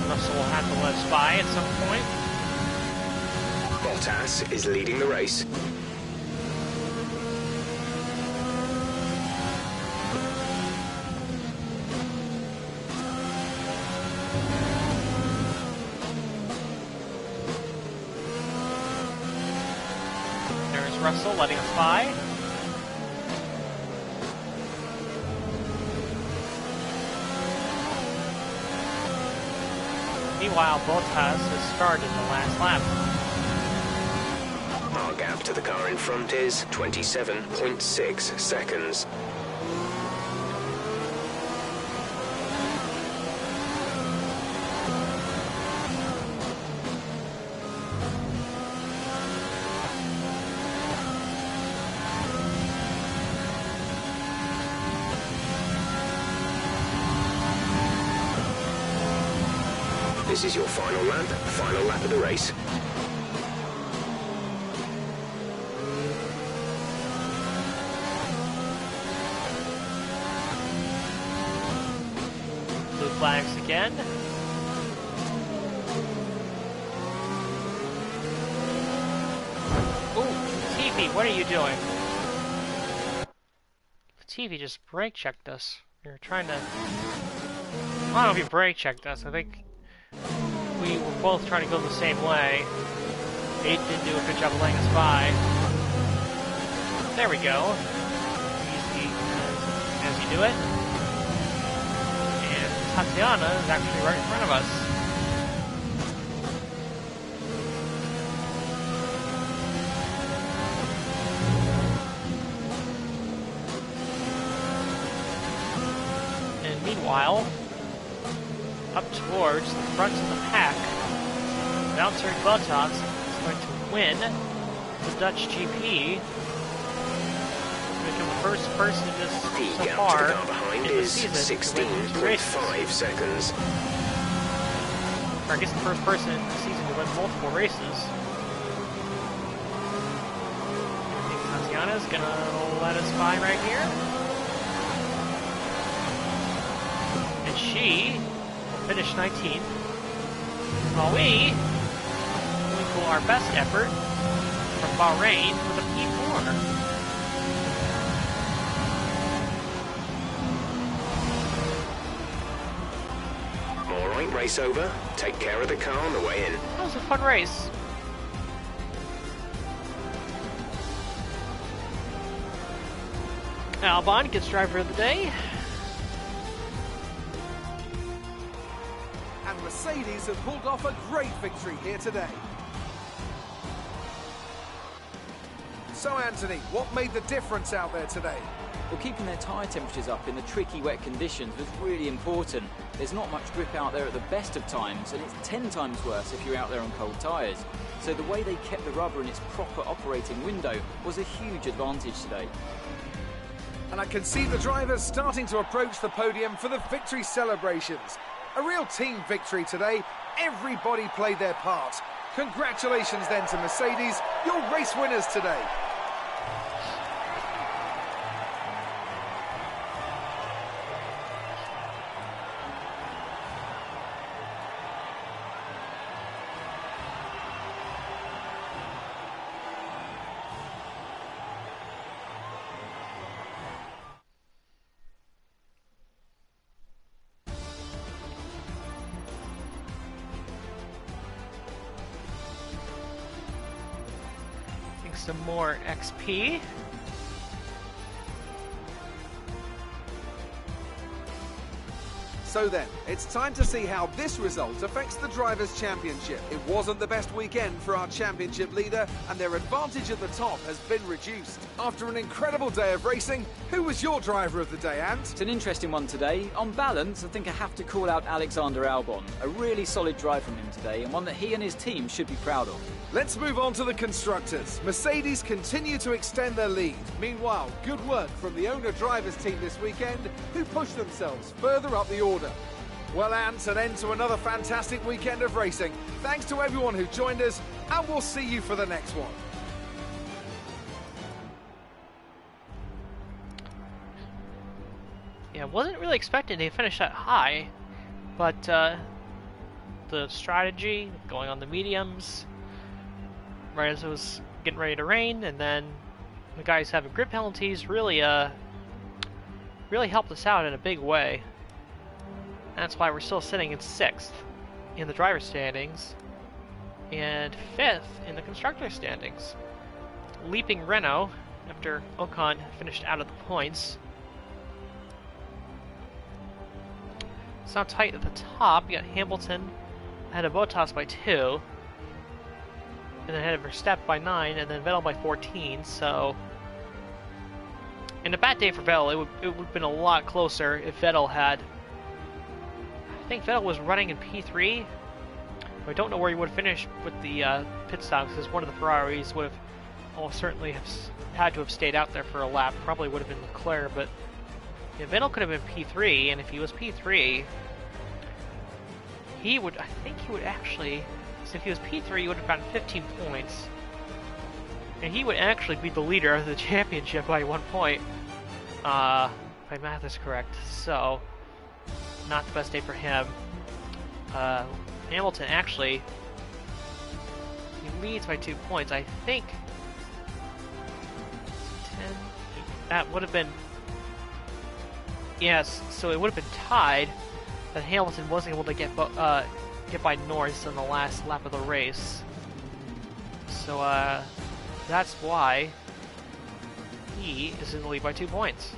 Russell will have to let us by at some point. Bottas is leading the race. There's Russell letting us by. Meanwhile, Bottas has started the last lap. Our gap to the car in front is 27.6 seconds. This is your final lap of the race. Blue flags again. Ooh, TV, what are you doing? TV just brake checked us. We were trying to... I don't know if he brake checked us. I think we were both trying to go the same way. He didn't do a good job of letting us by. There we go. Easy as you do it. And Tatiana is actually right in front of us. And meanwhile, up towards the front of the pack, Bouncer Bottas is going to win the Dutch GP. Become the first person just so far to the car behind in the is season to win 16.5 seconds. Or I guess the first person in the season to win multiple races. I think Tatiana's gonna let us by right here. And she will finish 19th. While we equal our best effort from Bahrain with a P4. Alright, race over. Take care of the car on the way in. That was a fun race. Albon gets driver of the day. And Mercedes have pulled off a great victory here today. So Anthony, what made the difference out there today? Well, keeping their tyre temperatures up in the tricky wet conditions was really important. There's not much grip out there at the best of times, and it's 10 times worse if you're out there on cold tyres. So the way they kept the rubber in its proper operating window was a huge advantage today. And I can see the drivers starting to approach the podium for the victory celebrations. A real team victory today. Everybody played their part. Congratulations then to Mercedes, your race winners today. Some more XP. So then, it's time to see how this result affects the Drivers' Championship. It wasn't the best weekend for our championship leader, and their advantage at the top has been reduced. After an incredible day of racing, who was your driver of the day, Ant? It's an interesting one today. On balance, I think I have to call out Alexander Albon. A really solid drive from him today, and one that he and his team should be proud of. Let's move on to the constructors. Mercedes continue to extend their lead. Meanwhile, good work from the owner-drivers team this weekend, who pushed themselves further up the order. Well, Ant, an end to another fantastic weekend of racing. Thanks to everyone who joined us, and we'll see you for the next one. Yeah, wasn't really expecting to finish that high, but the strategy, going on the mediums, right as it was getting ready to rain, and then the guys having grip penalties really really helped us out in a big way. That's why we're still sitting in 6th in the driver standings and 5th in the constructor standings. Leaping Renault after Ocon finished out of the points. It's not tight at the top. You got Hamilton ahead of Bottas by 2. And then ahead of Verstappen by 9, and then Vettel by 14, so... In a bad day for Vettel, it would have been a lot closer if Vettel had... I think Vettel was running in P3. I don't know where he would have finished with the pit stops, because one of the Ferraris would have almost certainly had to have stayed out there for a lap. Probably would have been Leclerc, but yeah, Vettel could have been P3, and if he was P3, he would, I think he would actually, so if he was P3, he would have gotten 15 points. And he would actually be the leader of the championship by 1 point. If my math is correct. So, not the best day for him. Hamilton actually, he leads by 2 points. I think 10, that would have been Yes, so it would have been tied, but Hamilton wasn't able to get by Norris in the last lap of the race. So that's why he is in the lead by 2 points.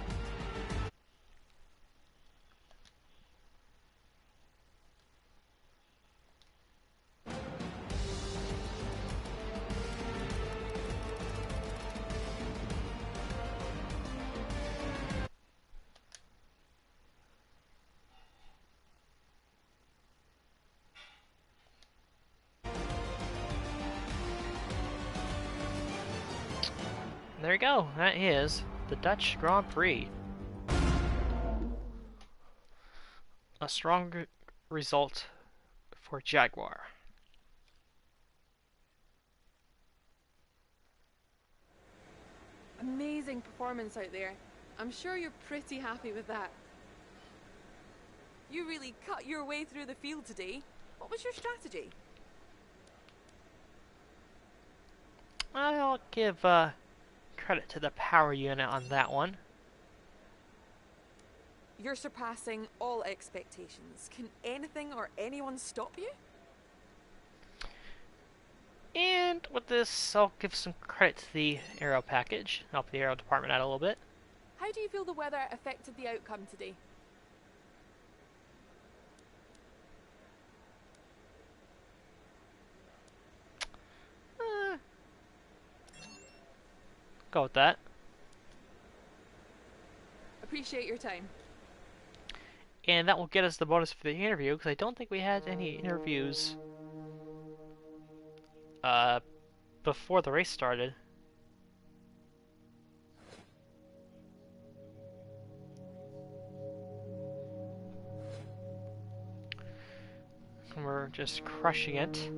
There you go, that is the Dutch Grand Prix. A strong result for Jaguar. Amazing performance out there. I'm sure you're pretty happy with that. You really cut your way through the field today. What was your strategy? I'll give credit to the power unit on that one. You're surpassing all expectations. Can anything or anyone stop you? And with this, I'll give some credit to the aero package. Help the aero department out a little bit. How do you feel the weather affected the outcome today? Go with that. Appreciate your time. And that will get us the bonus for the interview, because I don't think we had any interviews before the race started. And we're just crushing it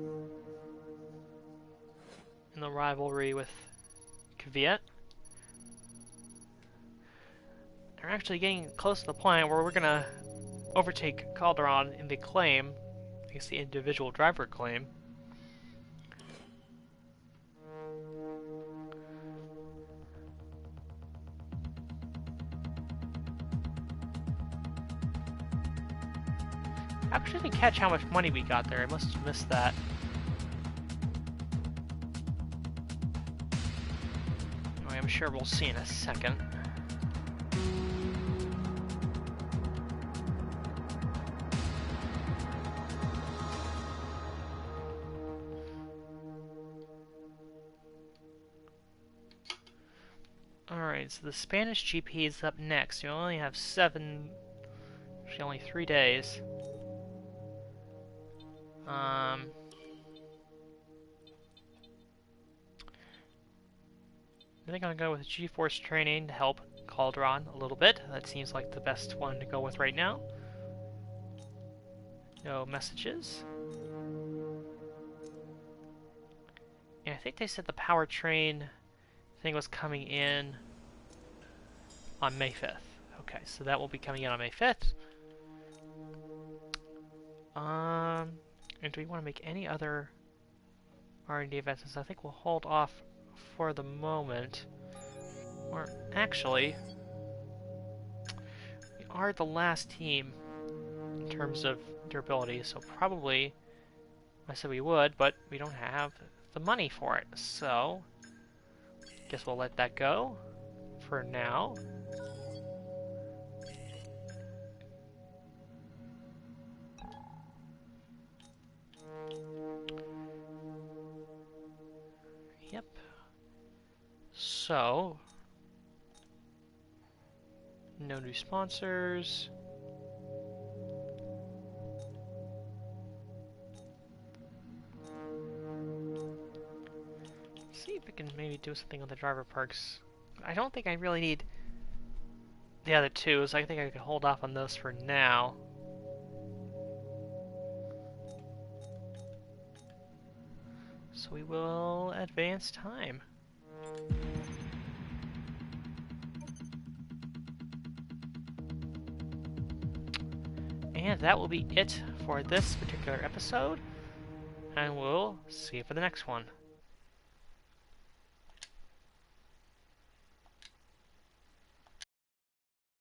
in the rivalry with Kvyat. We're actually getting close to the point where we're gonna overtake Calderon in the claim, I guess the individual driver claim. I actually didn't catch how much money we got there. I must have missed that. Anyway, I'm sure we'll see in a second. Alright, so the Spanish GP is up next. You only have actually only 3 days. I think I'm gonna go with G-Force training to help Calderon a little bit. That seems like the best one to go with right now. No messages. And I think they said the powertrain thing was coming in on May 5th. Okay, so that will be coming in on May 5th. And do we want to make any other R&D investments? I think we'll hold off for the moment. Or actually, we are the last team in terms of durability, so probably I said we would, but we don't have the money for it. So guess we'll let that go for now. Yep. So, no new sponsors. See if we can maybe do something on the driver perks. I don't think I really need the other two, so I think I can hold off on those for now. So we will advance time. And that will be it for this particular episode, and we'll see you for the next one.